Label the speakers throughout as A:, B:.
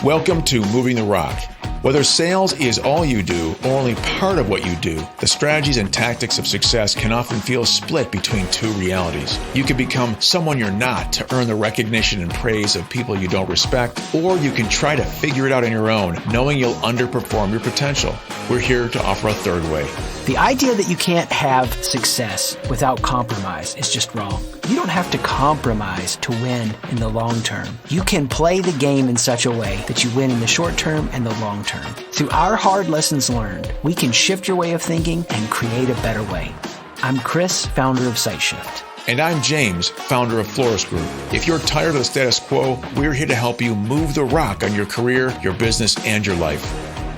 A: Welcome to Moving the Rock. Whether sales is all you do or only part of what you do, the strategies and tactics of success can often feel split between two realities. You can become someone you're not to earn the recognition and praise of people you don't respect, or you can try to figure it out on your own, knowing you'll underperform your potential. We're here to offer a third way.
B: The idea that you can't have success without compromise is just wrong. You don't have to compromise to win in the long term. You can play the game in such a way that you win in the short term and the long term. Through our hard lessons learned, we can shift your way of thinking and create a better way. I'm Chris, founder of SightShift.
A: And I'm James, founder of Floriss Group. If you're tired of the status quo, we're here to help you move the rock on your career, your business, and your life.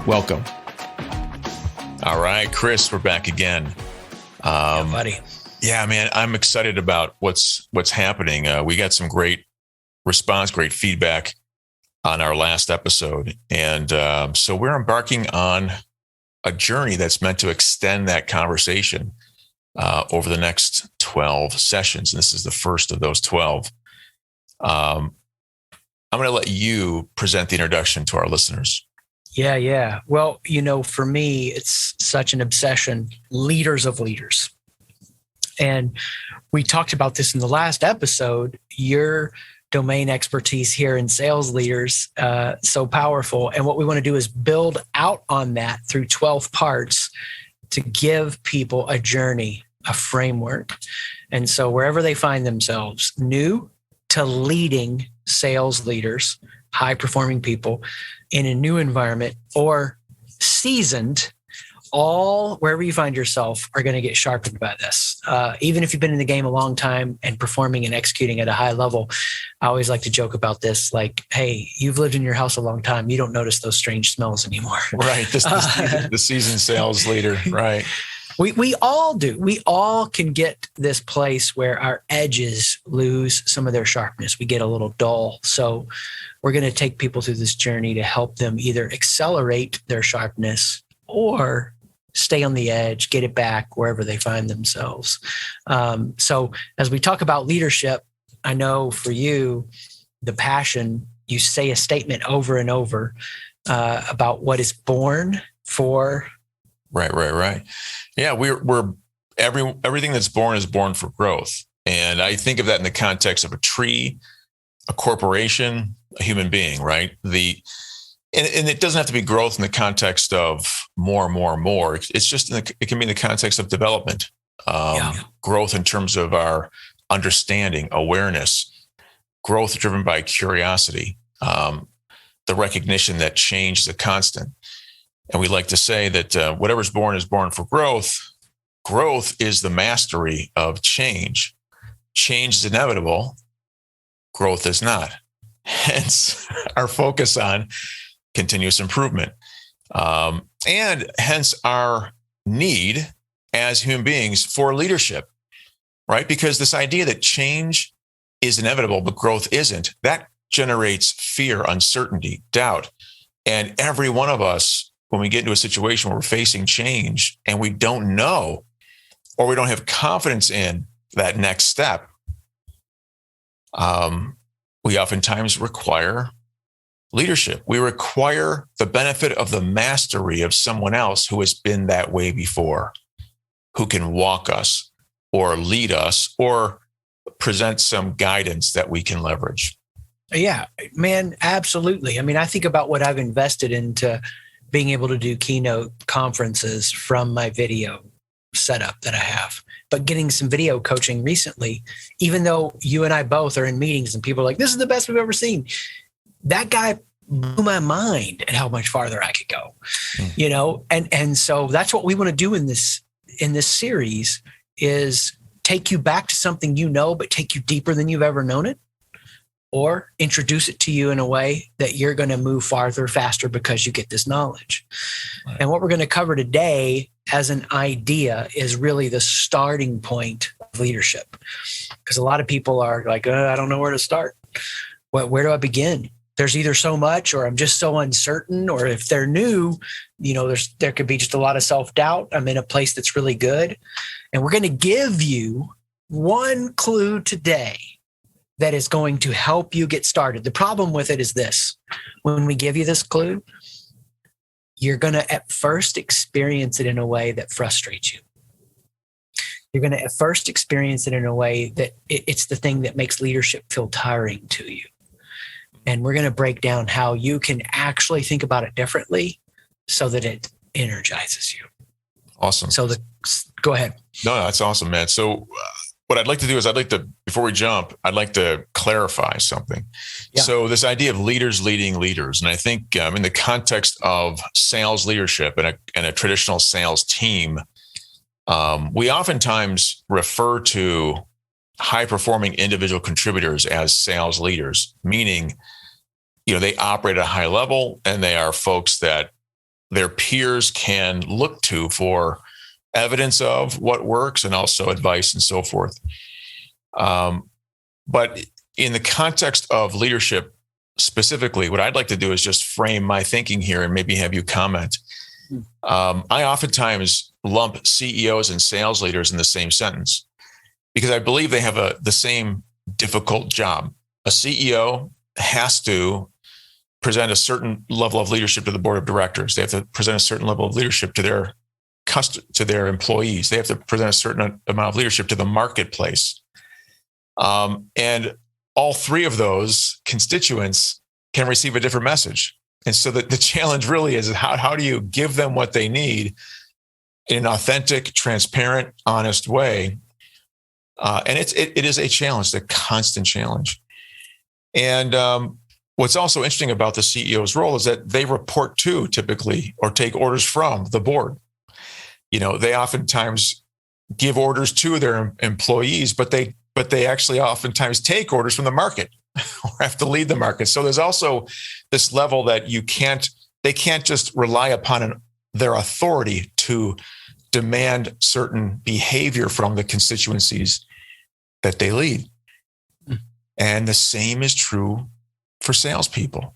A: Welcome. All right, Chris, we're back again.
B: Yeah, buddy.
A: Yeah, man, I'm excited about what's happening. We got some great response, great feedback on our last episode. And so we're embarking on a journey that's meant to extend that conversation over the next 12 sessions. And this is the first of those 12. I'm going to let you present the introduction to our listeners.
B: Yeah. Well, for me, it's such an obsession, leaders of leaders. And we talked about this in the last episode, your domain expertise here in sales leaders, so powerful. And what we want to do is build out on that through 12 parts to give people a journey, a framework. And so wherever they find themselves, new to leading sales leaders, high performing people in a new environment, or seasoned, all wherever you find yourself are going to get sharpened by this. Even if you've been in the game a long time and performing and executing at a high level, I always like to joke about this. Like, hey, you've lived in your house a long time. You don't notice those strange smells anymore.
A: Right. The seasoned sales leader. Right.
B: We all do. We all can get this place where our edges lose some of their sharpness. We get a little dull. So we're going to take people through this journey to help them either accelerate their sharpness or stay on the edge, get it back wherever they find themselves. So as we talk about leadership, I know for you, the passion, you say a statement over and over about what is born for.
A: Right. Yeah, we're everything that's born is born for growth. And I think of that in the context of a tree, a corporation, a human being, right? And it doesn't have to be growth in the context of more. It's just it can be in the context of development, growth in terms of our understanding, awareness, growth driven by curiosity, the recognition that change is a constant. And we like to say that whatever's born is born for growth. Growth is the mastery of change. Change is inevitable. Growth is not. Hence our focus on continuous improvement. And hence our need as human beings for leadership, right? Because this idea that change is inevitable, but growth isn't, that generates fear, uncertainty, doubt. And every one of us, when we get into a situation where we're facing change and we don't know, or we don't have confidence in that next step, we oftentimes require leadership. We require the benefit of the mastery of someone else who has been that way before, who can walk us or lead us or present some guidance that we can leverage.
B: Yeah, man, absolutely. I mean, I think about what I've invested into being able to do keynote conferences from my video setup that I have, but getting some video coaching recently, even though you and I both are in meetings and people are like, this is the best we've ever seen. That guy blew my mind at how much farther I could go, and so that's what we want to do in this series is take you back to something, but take you deeper than you've ever known it, or introduce it to you in a way that you're going to move farther, faster because you get this knowledge. Right. And what we're going to cover today as an idea is really the starting point of leadership. Because a lot of people are like, I don't know where to start. Where do I begin? There's either so much, or I'm just so uncertain, or if they're new, there could be just a lot of self-doubt. I'm in a place that's really good. And we're going to give you one clue today that is going to help you get started. The problem with it is this: when we give you this clue, you're going to at first experience it in a way that frustrates you. You're going to at first experience it in a way that it's the thing that makes leadership feel tiring to you. And we're going to break down how you can actually think about it differently so that it energizes you.
A: Awesome.
B: So go ahead.
A: No, that's awesome, man. So what I'd like to do is before we jump, I'd like to clarify something. Yeah. So this idea of leaders leading leaders, and I think in the context of sales leadership and a traditional sales team, we oftentimes refer to high-performing individual contributors as sales leaders, meaning, they operate at a high level and they are folks that their peers can look to for evidence of what works and also advice and so forth. But in the context of leadership specifically, what I'd like to do is just frame my thinking here and maybe have you comment. I oftentimes lump CEOs and sales leaders in the same sentence because I believe they have the same difficult job. A CEO has to present a certain level of leadership to the board of directors. They have to present a certain level of leadership to their employees. They have to present a certain amount of leadership to the marketplace. And all three of those constituents can receive a different message. And so the challenge really is how do you give them what they need in an authentic, transparent, honest way? And it is a challenge, a constant challenge. And what's also interesting about the CEO's role is that they report to typically or take orders from the board. They oftentimes give orders to their employees, but they actually oftentimes take orders from the market or have to lead the market. So there's also this level that they can't just rely upon their authority to demand certain behavior from the constituencies that they lead. And the same is true for salespeople.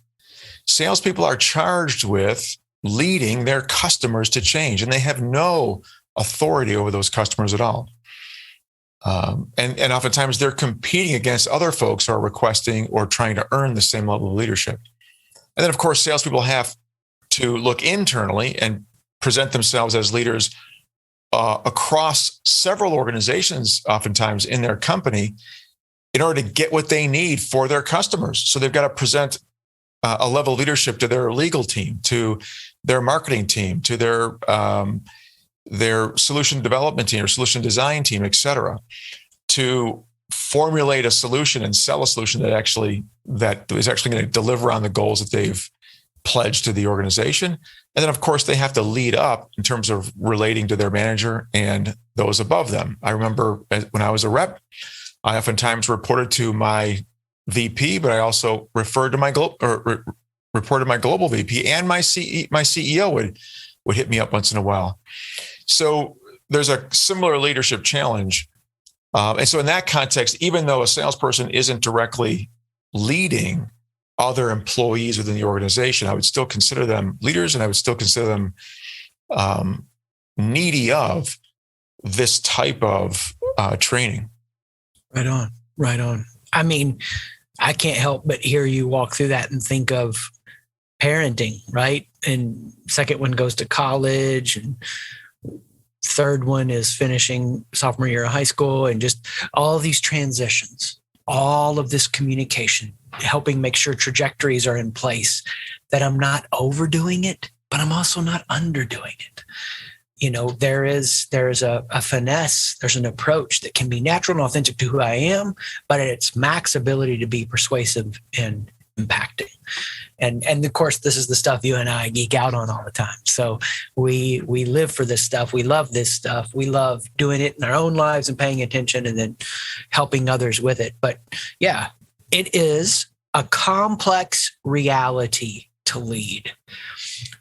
A: Salespeople are charged with leading their customers to change, and they have no authority over those customers at all. And oftentimes they're competing against other folks who are requesting or trying to earn the same level of leadership. And then, of course, salespeople have to look internally and present themselves as leaders across several organizations, oftentimes in their company, in order to get what they need for their customers. So they've got to present a level of leadership to their legal team, to their marketing team, to their solution development team or solution design team, et cetera, to formulate a solution and sell a solution that is actually going to deliver on the goals that they've pledged to the organization. And then, of course, they have to lead up in terms of relating to their manager and those above them. I remember when I was a rep, I oftentimes reported to my VP, but I also reported to my global VP, and my CEO would hit me up once in a while. So there's a similar leadership challenge. And so in that context, even though a salesperson isn't directly leading other employees within the organization, I would still consider them leaders, and I would still consider them needy of this type of training.
B: Right on. I mean, I can't help but hear you walk through that and think of parenting, right? And second one goes to college, and third one is finishing sophomore year of high school, and just all of these transitions, all of this communication, helping make sure trajectories are in place, that I'm not overdoing it, but I'm also not underdoing it. There is a finesse, there's an approach that can be natural and authentic to who I am, but at its max ability to be persuasive and impacting. And of course, this is the stuff you and I geek out on all the time. So we live for this stuff. We love this stuff. We love doing it in our own lives and paying attention and then helping others with it. But yeah, it is a complex reality to lead,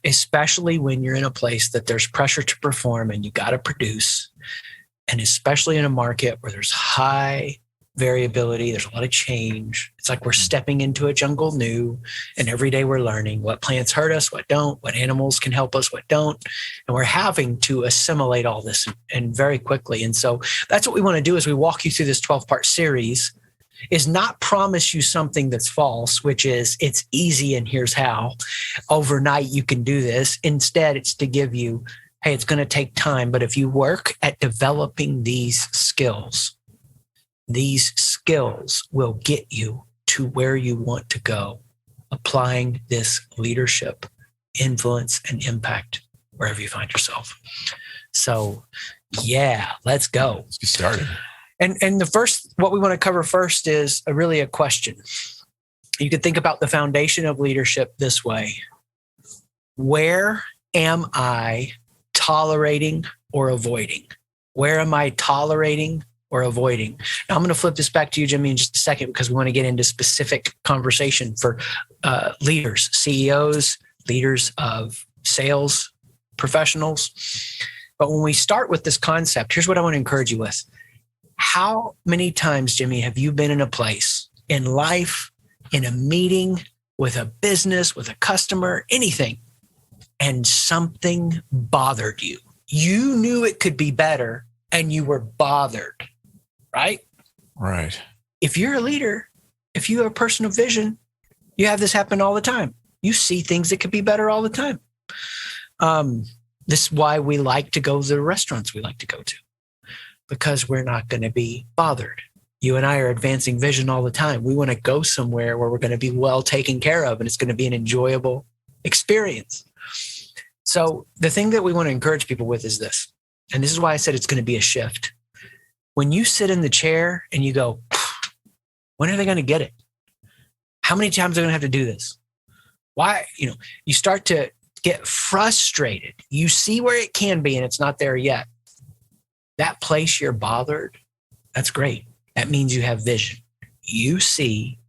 B: especially when you're in a place that there's pressure to perform and you got to produce, and especially in a market where there's high variability, there's a lot of change. It's like we're stepping into a jungle new, and every day we're learning what plants hurt us, what don't, what animals can help us, what don't, and we're having to assimilate all this and very quickly. And so that's what we want to do is we walk you through this 12-part series is not promise you something that's false, which is it's easy and here's how. Overnight, you can do this. Instead, it's to give you, hey, it's going to take time. But if you work at developing these skills will get you to where you want to go, applying this leadership, influence, and impact wherever you find yourself. So, yeah, let's go.
A: Let's get started.
B: And the first, what we want to cover first is really a question. You could think about the foundation of leadership this way. Where am I tolerating or avoiding? Where am I tolerating or avoiding? Now, I'm going to flip this back to you, Jimmy, in just a second, because we want to get into specific conversation for leaders, CEOs, leaders of sales professionals. But when we start with this concept, here's what I want to encourage you with. How many times, Jimmy, have you been in a place in life, in a meeting, with a business, with a customer, anything, and something bothered you? You knew it could be better and you were bothered, right?
A: Right.
B: If you're a leader, if you have a person of vision, you have this happen all the time. You see things that could be better all the time. This is why we like to go to the restaurants we like to go to, because we're not going to be bothered. You and I are advancing vision all the time. We want to go somewhere where we're going to be well taken care of and it's going to be an enjoyable experience. So the thing that we want to encourage people with is this, and this is why I said it's going to be a shift. When you sit in the chair and you go, when are they going to get it? How many times are they going to have to do this? Why? You start to get frustrated. You see where it can be and it's not there yet. That place you're bothered, that's great. That means you have vision. You see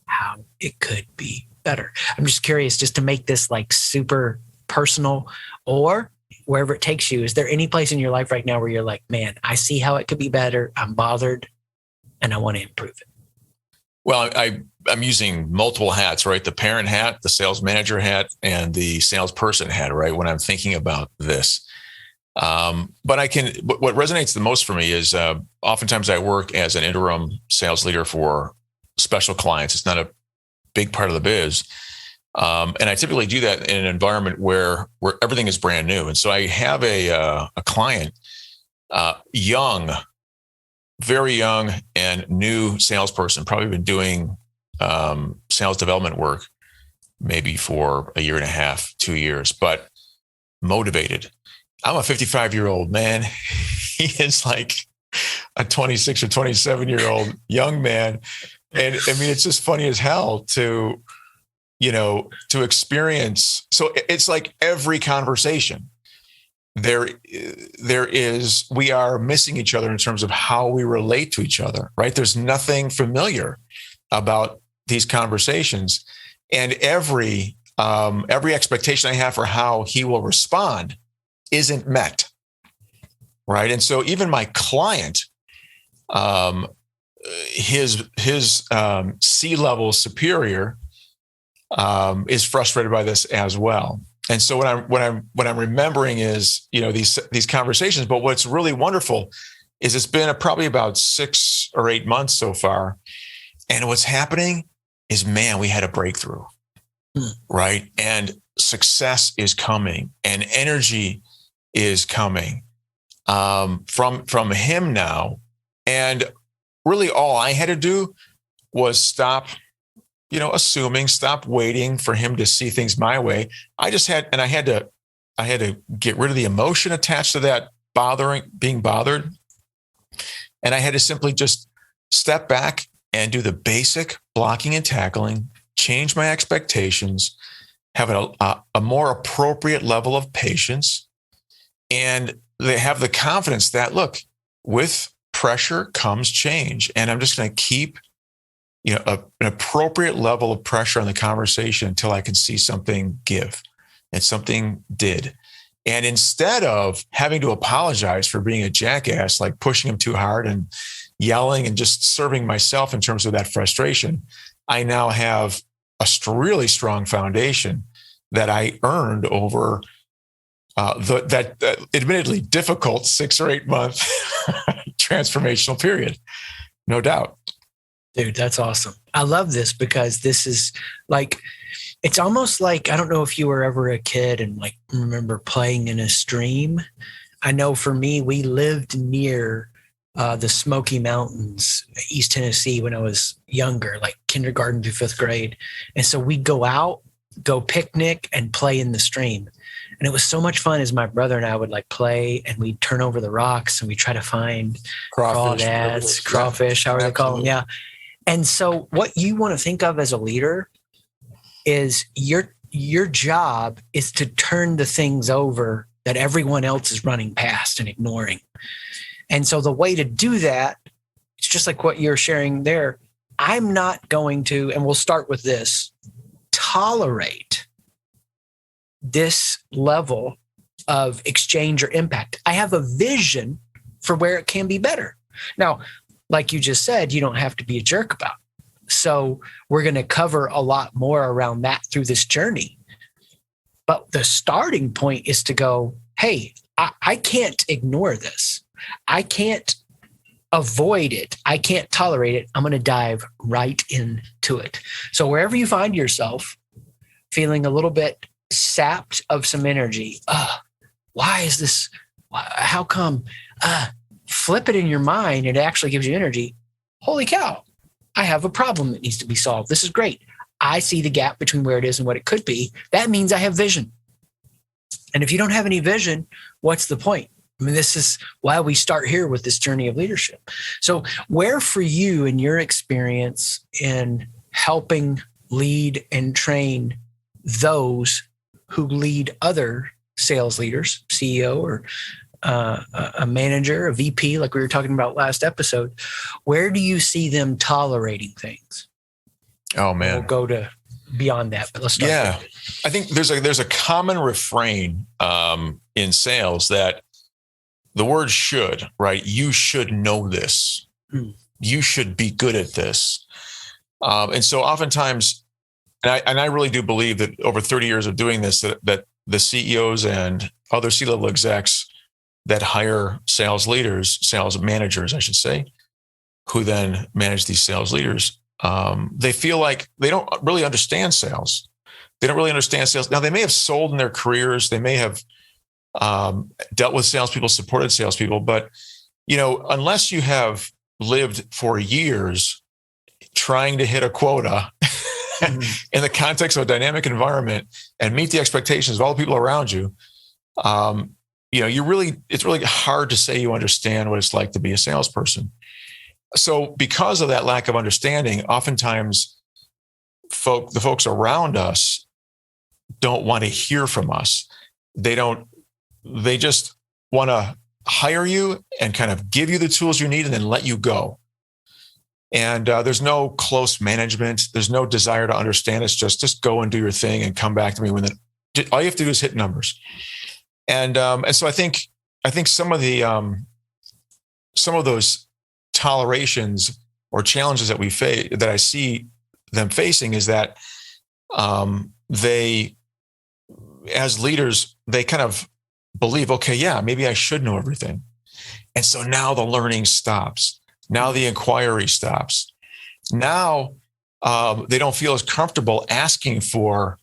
B: how it could be better. I'm just curious, just to make this like super personal, or wherever it takes you, is there any place in your life right now where you're like, man, I see how it could be better. I'm bothered and I want to improve it?
A: Well, I'm using multiple hats, right? The parent hat, the sales manager hat, and the salesperson hat, right? When I'm thinking about this. But what resonates the most for me is oftentimes I work as an interim sales leader for special clients. It's not a big part of the biz. And I typically do that in an environment where everything is brand new. And so I have a client, young, very young and new salesperson, probably been doing sales development work maybe for a year and a half, 2 years, but motivated. I'm a 55-year-old man. He is like a 26 or 27-year-old young man. And I mean, it's just funny as hell to experience. So it's like every conversation we are missing each other in terms of how we relate to each other, right? There's nothing familiar about these conversations, and every expectation I have for how he will respond isn't met, right? And so even my client, his C-level superior is frustrated by this as well. And so what I'm remembering is, these conversations, but what's really wonderful is it's been probably about 6 or 8 months so far. And what's happening is, man, we had a breakthrough, right? And success is coming and energy is coming from him now. And really all I had to do was stop stop waiting for him to see things my way. I had to get rid of the emotion attached to that being bothered. And I had to simply just step back and do the basic blocking and tackling, change my expectations, have a more appropriate level of patience. And they have the confidence that, look, with pressure comes change. And I'm just going to keep an appropriate level of pressure on the conversation until I can see something give. And something did. And instead of having to apologize for being a jackass, like pushing him too hard and yelling and just serving myself in terms of that frustration, I now have a really strong foundation that I earned over that admittedly difficult 6 or 8 month transformational period, no doubt.
B: Dude, that's awesome. I love this because this is like, it's almost like, I don't know if you were ever a kid and like remember playing in a stream. I know for me, we lived near the Smoky Mountains, East Tennessee, when I was younger, like kindergarten through fifth grade. And so we'd go out, go picnic and play in the stream. And it was so much fun as my brother and I would like play and we'd turn over the rocks and we try to find crawfish, however they call them. Yeah. And so what you want to think of as a leader is your job is to turn the things over that everyone else is running past and ignoring. And so the way to do that, it's just like what you're sharing there. I'm not going to, and we'll start with this, tolerate this level of exchange or impact. I have a vision for where it can be better. Now, like you just said, you don't have to be a jerk about it. So we're going to cover a lot more around that through this journey. But the starting point is to go, hey, I can't ignore this. I can't avoid it. I can't tolerate it. I'm going to dive right into it. So wherever you find yourself feeling a little bit sapped of some energy, why is this? How come? Flip it in your mind. It actually gives you energy. Holy cow. I have a problem that needs to be solved. This is great. I see the gap between where it is and what it could be. That means I have vision. And if you don't have any vision, what's the point? I mean, this is why we start here with this journey of leadership. So where for you in your experience in helping lead and train those who lead other sales leaders, CEO or a manager, a VP, like we were talking about last episode, where do you see them tolerating things?
A: Oh, man.
B: We'll go to beyond that, but let's start.
A: Yeah. I think there's a common refrain in sales that the word should, right? You should know this. You should be good at this. And so oftentimes, and I really do believe that over 30 years of doing this, that the CEOs and other C-level execs that hire sales leaders, sales managers, I should say, who then manage these sales leaders, they feel like they don't really understand sales. They don't really understand sales. Now, they may have sold in their careers. They may have dealt with salespeople, supported salespeople, but unless you have lived for years trying to hit a quota in the context of a dynamic environment and meet the expectations of all the people around you, it's really hard to say you understand what it's like to be a salesperson. So because of that lack of understanding, oftentimes the folks around us don't want to hear from us. They just want to hire you and kind of give you the tools you need and then let you go. And there's no close management. There's no desire to understand. It's just go and do your thing and come back to me all you have to do is hit numbers. And so I think some of those tolerations or challenges that that I see them facing is that they, as leaders, they kind of believe, okay, yeah, maybe I should know everything. And so now the learning stops. Now the inquiry stops. Now they don't feel as comfortable asking for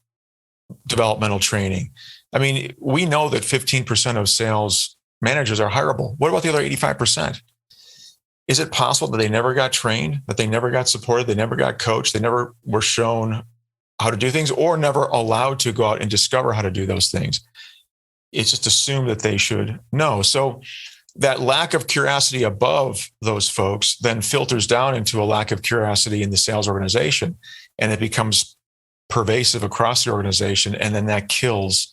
A: developmental training. I mean, we know that 15% of sales managers are hireable. What about the other 85%? Is it possible that they never got trained, that they never got supported, they never got coached, they never were shown how to do things, or never allowed to go out and discover how to do those things? It's just assumed that they should know. So that lack of curiosity above those folks then filters down into a lack of curiosity in the sales organization, and it becomes pervasive across the organization. And then that kills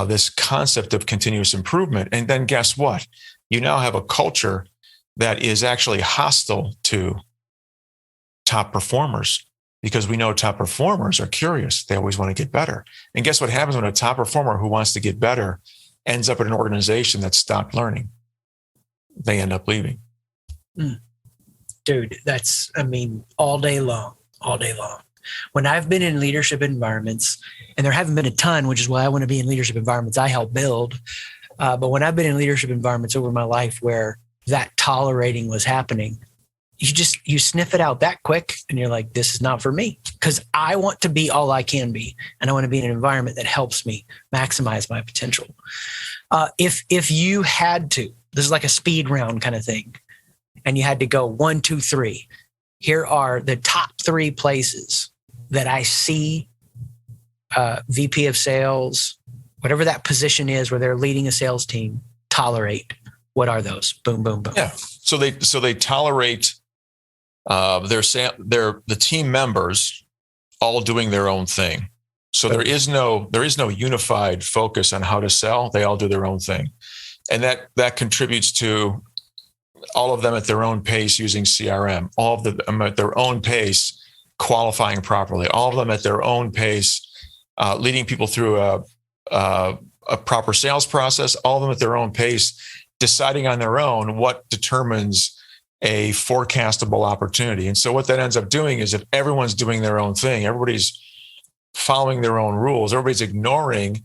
A: this concept of continuous improvement. And then guess what? You now have a culture that is actually hostile to top performers, because we know top performers are curious. They always want to get better. And guess what happens when a top performer who wants to get better ends up at an organization that stopped learning? They end up leaving.
B: Dude, all day long. When I've been in leadership environments, and there haven't been a ton, which is why I want to be in leadership environments I help build. But when I've been in leadership environments over my life where that tolerating was happening, you sniff it out that quick and you're like, this is not for me, because I want to be all I can be. And I want to be in an environment that helps me maximize my potential. If you had to, this is like a speed round kind of thing, and you had to go 1, 2, 3, here are the top 3 places that I see VP of sales, whatever that position is where they're leading a sales team, tolerate. What are those? Boom, boom, boom.
A: Yeah. So they tolerate the team members all doing their own thing. So there is no unified focus on how to sell. They all do their own thing, and that contributes to all of them at their own pace using CRM. All of them at their own pace qualifying properly. All of them at their own pace leading people through a proper sales process. All of them at their own pace deciding on their own what determines a forecastable opportunity. And so what that ends up doing is, if everyone's doing their own thing, everybody's following their own rules, everybody's ignoring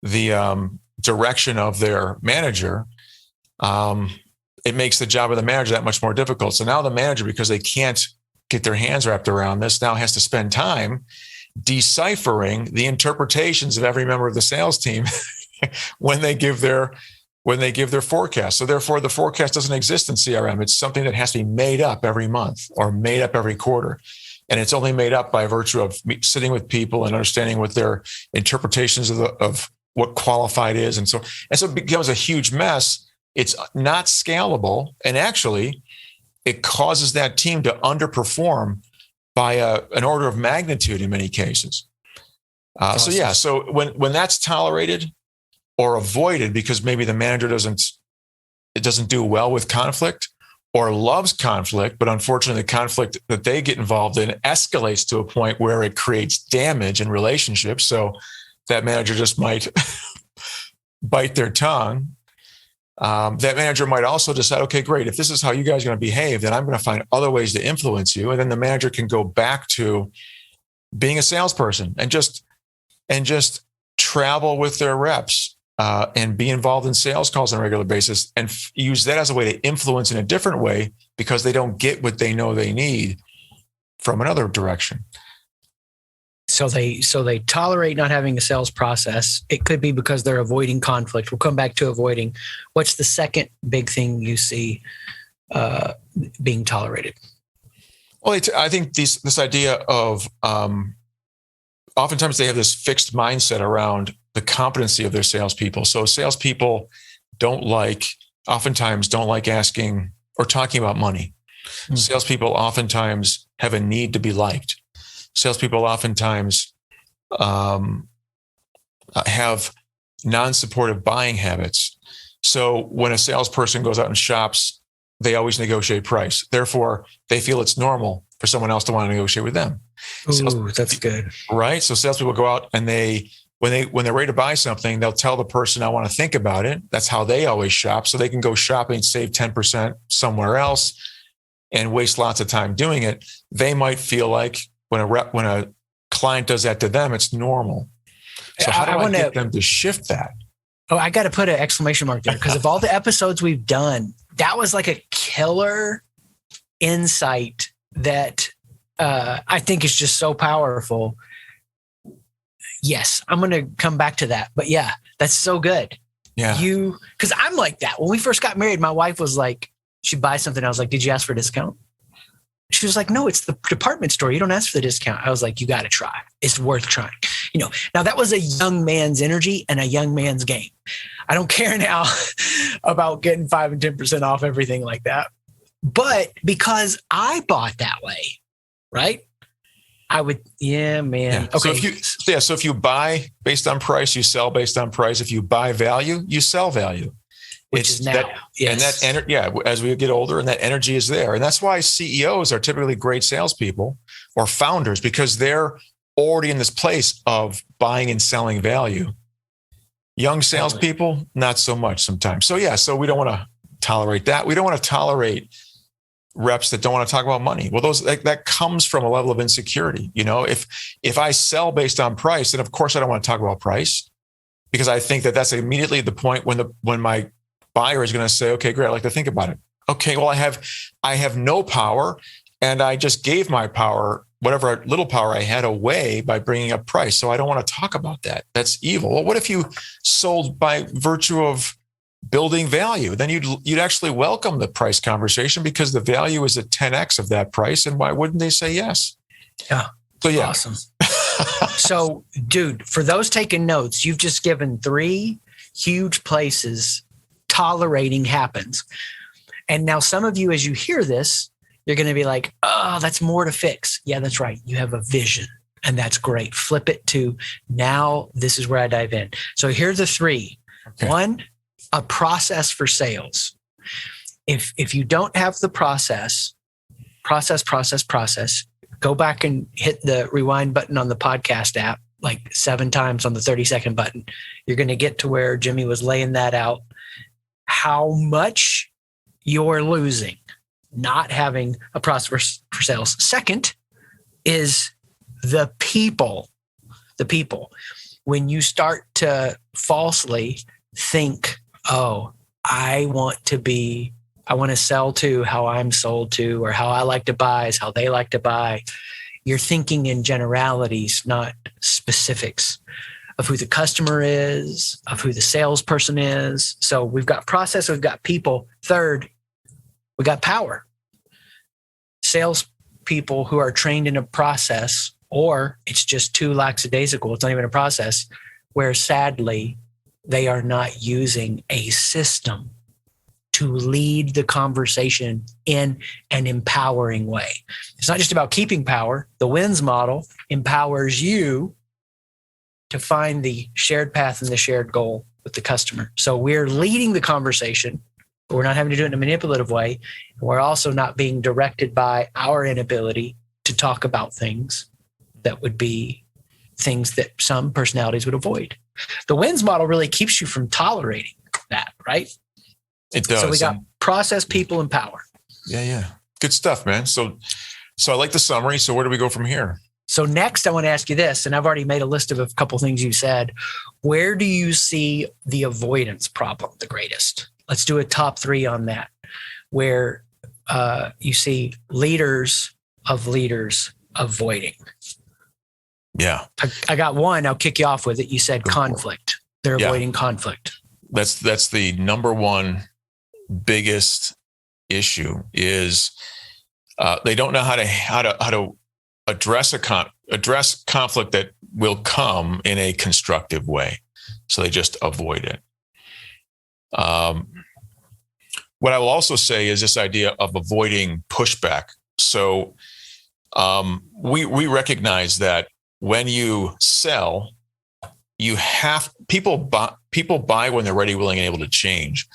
A: the direction of their manager, it makes the job of the manager that much more difficult. So now the manager, because they can't get their hands wrapped around this, now has to spend time deciphering the interpretations of every member of the sales team when they give their forecast. So therefore, the forecast doesn't exist in CRM. It's something that has to be made up every month or made up every quarter. And it's only made up by virtue of sitting with people and understanding what their interpretations of what qualified is. And so it becomes a huge mess. It's not scalable. And actually, it causes that team to underperform by an order of magnitude in many cases. So when that's tolerated or avoided because maybe the manager doesn't do well with conflict, or loves conflict, but unfortunately the conflict that they get involved in escalates to a point where it creates damage in relationships. So that manager just might bite their tongue. That manager might also decide, okay, great, if this is how you guys are going to behave, then I'm going to find other ways to influence you. And then the manager can go back to being a salesperson and just travel with their reps. And be involved in sales calls on a regular basis and use that as a way to influence in a different way because they don't get what they know they need from another direction.
B: So they tolerate not having a sales process. It could be because they're avoiding conflict. We'll come back to avoiding. What's the second big thing you see being tolerated?
A: Well, I think this idea of oftentimes they have this fixed mindset around the competency of their salespeople. So salespeople oftentimes don't like asking or talking about money. Mm. Salespeople oftentimes have a need to be liked. Salespeople oftentimes have non-supportive buying habits. So when a salesperson goes out and shops, they always negotiate price. Therefore, they feel it's normal for someone else to want to negotiate with them.
B: Ooh, that's good.
A: Right? So salespeople go out and when they're ready to buy something, they'll tell the person, I want to think about it. That's how they always shop. So they can go shopping, save 10% somewhere else and waste lots of time doing it. They might feel like when a client does that to them, it's normal. So how do I get them to shift that?
B: Oh, I got to put an exclamation mark there because of all the episodes we've done, that was like a killer insight that I think is just so powerful. Yes, I'm going to come back to that. But yeah, that's so good.
A: Yeah.
B: Because I'm like that. When we first got married, my wife was like, she'd buy something. I was like, did you ask for a discount? She was like, no, it's the department store. You don't ask for the discount. I was like, you got to try. It's worth trying. Now that was a young man's energy and a young man's game. I don't care now about getting 5 and 10% off everything like that. But because I bought that way, right? I would, yeah, man.
A: Yeah.
B: Okay.
A: So if you buy based on price, you sell based on price. If you buy value, you sell value.
B: Which is now. Yes.
A: And as we get older, and that energy is there. And that's why CEOs are typically great salespeople or founders, because they're already in this place of buying and selling value. Young salespeople, not so much sometimes. So we don't want to tolerate that. We don't want to tolerate reps that don't want to talk about money. Well, that comes from a level of insecurity. If I sell based on price, then of course I don't want to talk about price, because I think that's immediately the point when my buyer is going to say, okay, great, I'd like to think about it. Okay, well, I have no power, and I just gave my power, whatever little power I had, away by bringing up price. So I don't want to talk about that. That's evil. Well, what if you sold by virtue of building value? Then you'd actually welcome the price conversation because the value is a 10x of that price. And why wouldn't they say yes?
B: Yeah.
A: So yeah.
B: Awesome. So, dude, for those taking notes, you've just given 3 huge places tolerating happens. And now some of you, as you hear this, you're going to be like, oh, that's more to fix. Yeah, that's right. You have a vision, and that's great. Flip it to now. This is where I dive in. So here's the 3. Okay. 1, a process for sales. If you don't have the process, go back and hit the rewind button on the podcast app like 7 times on the 30-second button. You're going to get to where Jimmy was laying that out. How much you're losing not having a process for sales. Second is the people. When you start to falsely think, oh, I want to sell to how I'm sold to, or how I like to buy is how they like to buy. You're thinking in generalities, not specifics of who the customer is, of who the salesperson is. So we've got process, we've got people. Third, we got power. Sales people who are trained in a process, or it's just too lackadaisical, it's not even a process, where sadly they are not using a system to lead the conversation in an empowering way. It's not just about keeping power. The WINS model empowers you to find the shared path and the shared goal with the customer. So we're leading the conversation, but we're not having to do it in a manipulative way. We're also not being directed by our inability to talk about things that would be things that some personalities would avoid. The WINS model really keeps you from tolerating that, right?
A: It does.
B: So we got process, people, and power.
A: Yeah. Good stuff, man. So I like the summary. So where do we go from here?
B: So next, I want to ask you this, and I've already made a list of a couple of things you said. Where do you see the avoidance problem the greatest? Let's do a top 3 on that, where you see leaders avoiding.
A: Yeah.
B: I got one. I'll kick you off with it. You said conflict. They're avoiding conflict.
A: That's the number one biggest issue is they don't know how to address conflict that will come in a constructive way. So they just avoid it. What I will also say is this idea of avoiding pushback. So we recognize that when you sell, people buy when they're ready, willing, and able to change.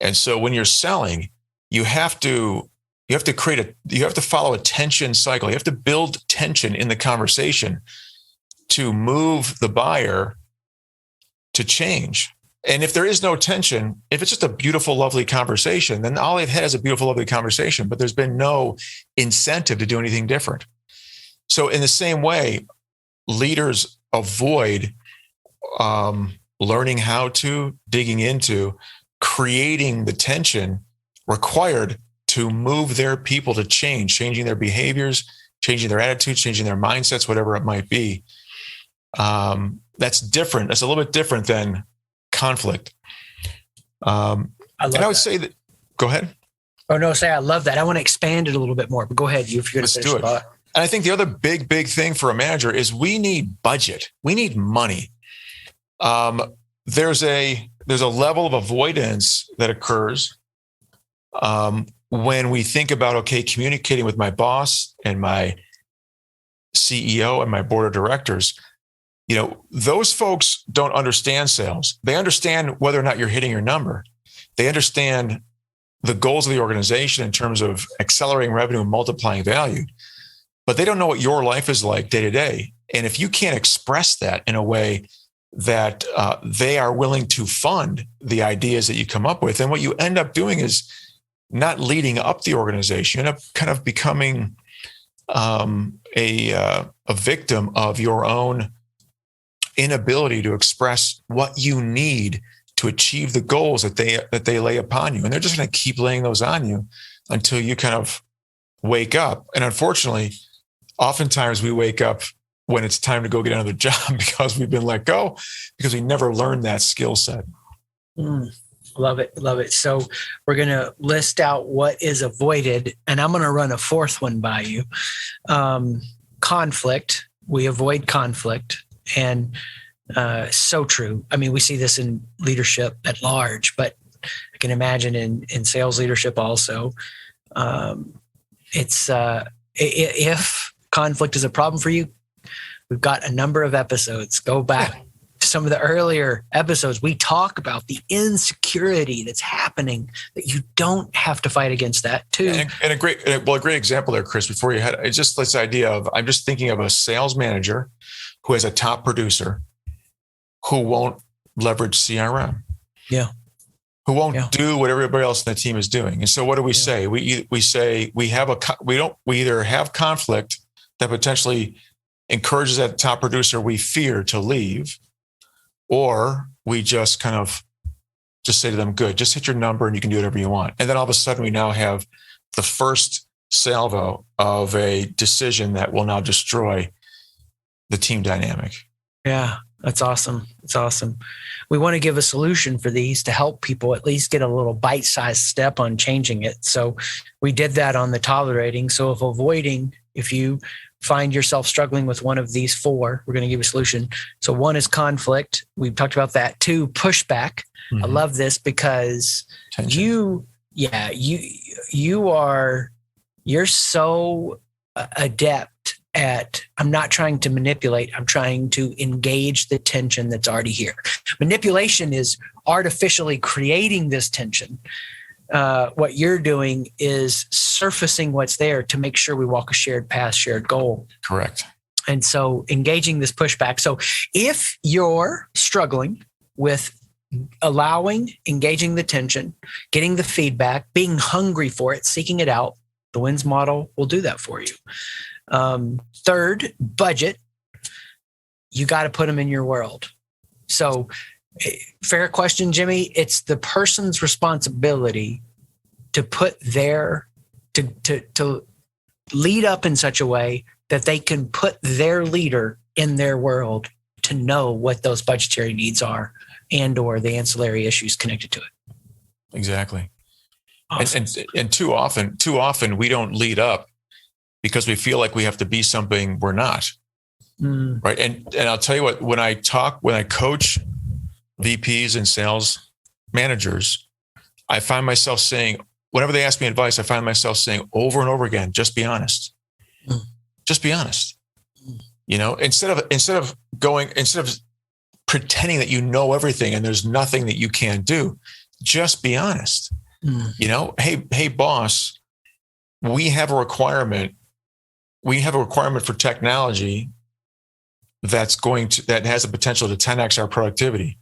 A: And so when you're selling, you have to follow a tension cycle. You have to build tension in the conversation to move the buyer to change. And if there is no tension, if it's just a beautiful, lovely conversation, then all they've had is a beautiful, lovely conversation, but there's been no incentive to do anything different. So in the same way, leaders avoid learning how to, digging into, creating the tension required to move their people to change, changing their behaviors, changing their attitudes, changing their mindsets, whatever it might be. That's different. That's a little bit different than conflict. I would say that, go ahead.
B: Oh, no, I love that. I want to expand it a little bit more, but go ahead. If you're going to finish the thought.
A: And I think the other big thing for a manager is we need budget. We need money. There's a level of avoidance that occurs when we think about, communicating with my boss and my CEO and my board of directors. Those folks don't understand sales. They understand whether or not you're hitting your number. They understand the goals of the organization in terms of accelerating revenue and multiplying value. But they don't know what your life is like day to day. And if you can't express that in a way that they are willing to fund the ideas that you come up with, then what you end up doing is not leading up the organization. You end up kind of becoming a victim of your own inability to express what you need to achieve the goals that they lay upon you. And they're just going to keep laying those on you until you kind of wake up. And unfortunately, oftentimes we wake up when it's time to go get another job because we've been let go, because we never learned that skill set.
B: Love it. Love it. So we're going to list out what is avoided, and I'm going to run a fourth one by you. Conflict. We avoid conflict. And so true. I mean, we see this in leadership at large, but I can imagine in sales leadership also. If conflict is a problem for you, we've got a number of episodes. Go back to some of the earlier episodes. We talk about the insecurity that's happening, that you don't have to fight against that too.
A: And a great example there, Chris, before you had, it's just this idea of, I'm just thinking of a sales manager who has a top producer who won't leverage CRM.
B: Yeah.
A: Who won't do what everybody else in the team is doing. And so what do we say? We say we either have conflict that potentially encourages that top producer we fear to leave, or we just kind of just say to them, good, just hit your number and you can do whatever you want. And then all of a sudden we now have the first salvo of a decision that will now destroy the team dynamic.
B: Yeah, that's awesome. It's awesome. We want to give a solution for these to help people at least get a little bite-sized step on changing it. So we did that on the tolerating. So if you find yourself struggling with one of these four, we're going to give a solution. So one is conflict. We've talked about that. Two, pushback. I love this because you're so adept at, I'm not trying to manipulate, I'm trying to engage the tension that's already here. Manipulation is artificially creating this tension. What you're doing is surfacing what's there to make sure we walk a shared path, shared goal.
A: Correct.
B: And so engaging this pushback. So if you're struggling with engaging the tension, getting the feedback, being hungry for it, seeking it out, the WINS model will do that for you. Third, budget. You got to put them in your world. So fair question, Jimmy. It's the person's responsibility to put to lead up in such a way that they can put their leader in their world to know what those budgetary needs are and or the ancillary issues connected to it.
A: Exactly.
B: Awesome.
A: And too often we don't lead up because we feel like we have to be something we're not. Right. And I'll tell you what, when I coach VPs and sales managers, I find myself saying, whenever they ask me advice, I find myself saying over and over again, just be honest. Just be honest. You know, instead of pretending that you know everything and there's nothing that you can't do, just be honest. You know, hey, boss, we have a requirement. We have a requirement for technology that has the potential to 10x our productivity.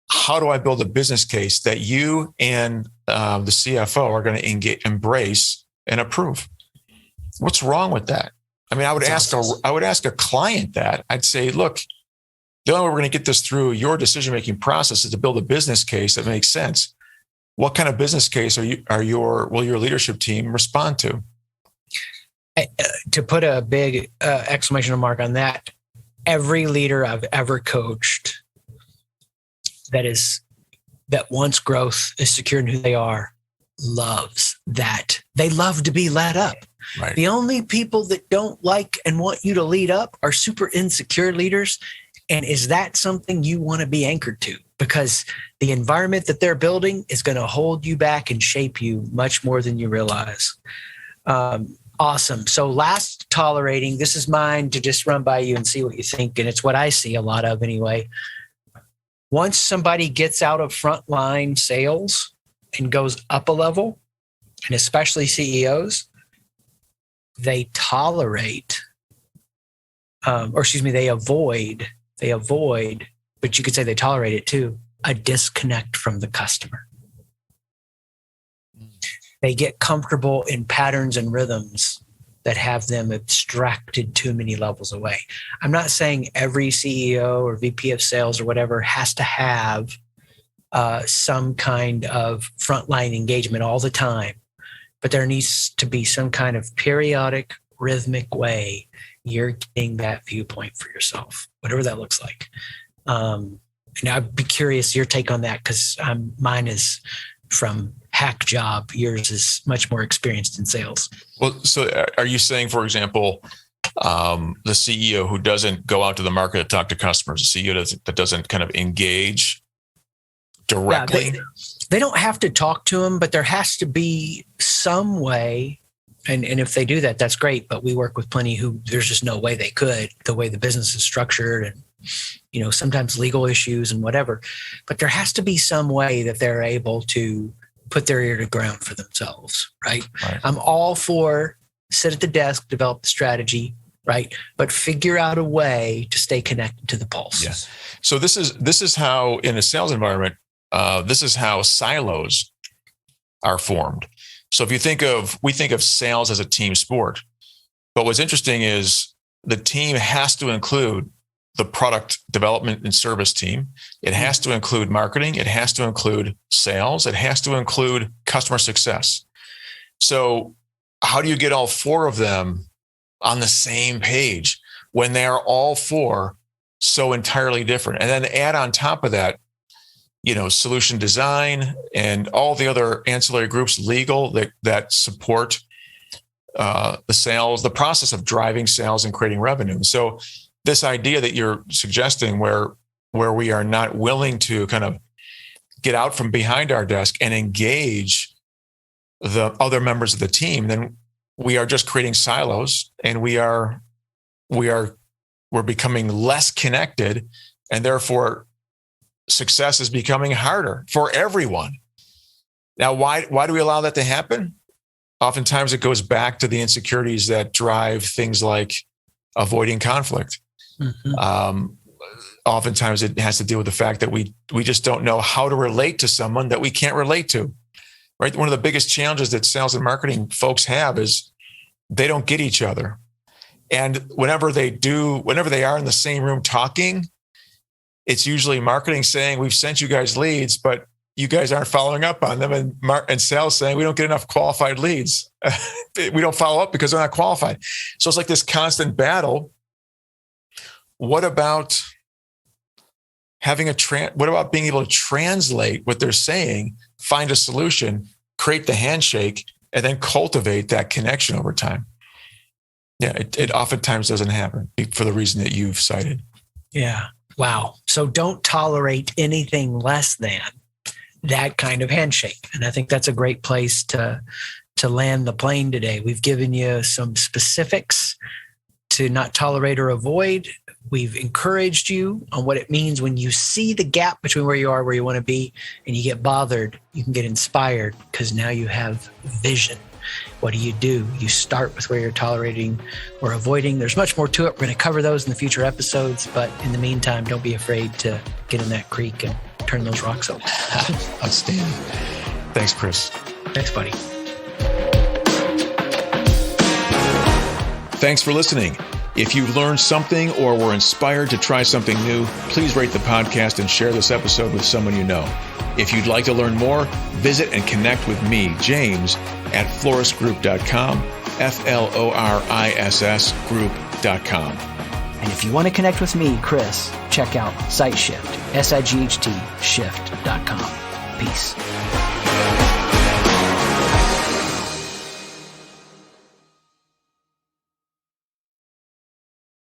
A: How do I build a business case that you and the CFO are going to embrace and approve? What's wrong with that? I mean, I would ask a client that. I'd say, look, the only way we're going to get this through your decision-making process is to build a business case that makes sense. What kind of business case will your leadership team respond to?
B: To put a big exclamation mark on that, every leader I've ever coached that wants growth, is secure in who they are, loves that. They love to be led up. Right. The only people that don't like and want you to lead up are super insecure leaders. And is that something you want to be anchored to? Because the environment that they're building is going to hold you back and shape you much more than you realize. Awesome. So last, tolerating. This is mine to just run by you and see what you think. And it's what I see a lot of anyway. Once somebody gets out of frontline sales and goes up a level, and especially CEOs, they tolerate, they avoid, but you could say they tolerate it too, a disconnect from the customer. They get comfortable in patterns and rhythms that have them abstracted too many levels away. I'm not saying every CEO or VP of sales or whatever has to have some kind of frontline engagement all the time, but there needs to be some kind of periodic, rhythmic way you're getting that viewpoint for yourself, whatever that looks like. And I'd be curious your take on that, because mine is from hack job. Yours is much more experienced in sales.
A: Well, so are you saying, for example, the CEO who doesn't go out to the market to talk to customers, the CEO that doesn't kind of engage directly?
B: Yeah, they don't have to talk to them, but there has to be some way. And if they do that, that's great. But we work with plenty who there's just no way they could, the way the business is structured and, sometimes legal issues and whatever. But there has to be some way that they're able to put their ear to ground for themselves, right? I'm all for sit at the desk, develop the strategy, right? But figure out a way to stay connected to the pulse.
A: Yeah. So this is how, in a sales environment, this is how silos are formed. So if we think of sales as a team sport, but what's interesting is the team has to include the product development and service team. It has to include marketing. It has to include sales. It has to include customer success. So how do you get all four of them on the same page when they are all four so entirely different? And then add on top of that, solution design and all the other ancillary groups, legal that support the sales, the process of driving sales and creating revenue. So this idea that you're suggesting where we are not willing to kind of get out from behind our desk and engage the other members of the team, then we are just creating silos, and we're becoming less connected, and therefore success is becoming harder for everyone. Now, why do we allow that to happen? Oftentimes it goes back to the insecurities that drive things like avoiding conflict. Mm-hmm. Oftentimes it has to do with the fact that we just don't know how to relate to someone that we can't relate to, right? One of the biggest challenges that sales and marketing folks have is they don't get each other. And whenever they are in the same room talking, it's usually marketing saying, we've sent you guys leads, but you guys aren't following up on them. And sales saying, we don't get enough qualified leads. We don't follow up because they're not qualified. So it's like this constant battle. What about what about being able to translate what they're saying, find a solution, create the handshake, and then cultivate that connection over time? Yeah, it oftentimes doesn't happen for the reason that you've cited.
B: Yeah. Wow. So don't tolerate anything less than that kind of handshake. And I think that's a great place to land the plane today. We've given you some specifics to not tolerate or avoid. We've encouraged you on what it means when you see the gap between where you are, where you want to be, and you get bothered. You can get inspired because now you have vision. What do? You start with where you're tolerating or avoiding. There's much more to it. We're going to cover those in the future episodes. But in the meantime, don't be afraid to get in that creek and turn those rocks over.
A: Outstanding. Thanks, Chris.
B: Thanks, buddy.
A: Thanks for listening. If you learned something or were inspired to try something new, please rate the podcast and share this episode with someone you know. If you'd like to learn more, visit and connect with me, James, at florissgroup.com, FLORISS group.com.
B: And if you want to connect with me, Chris, check out SightShift, SIGHT shift.com. Peace.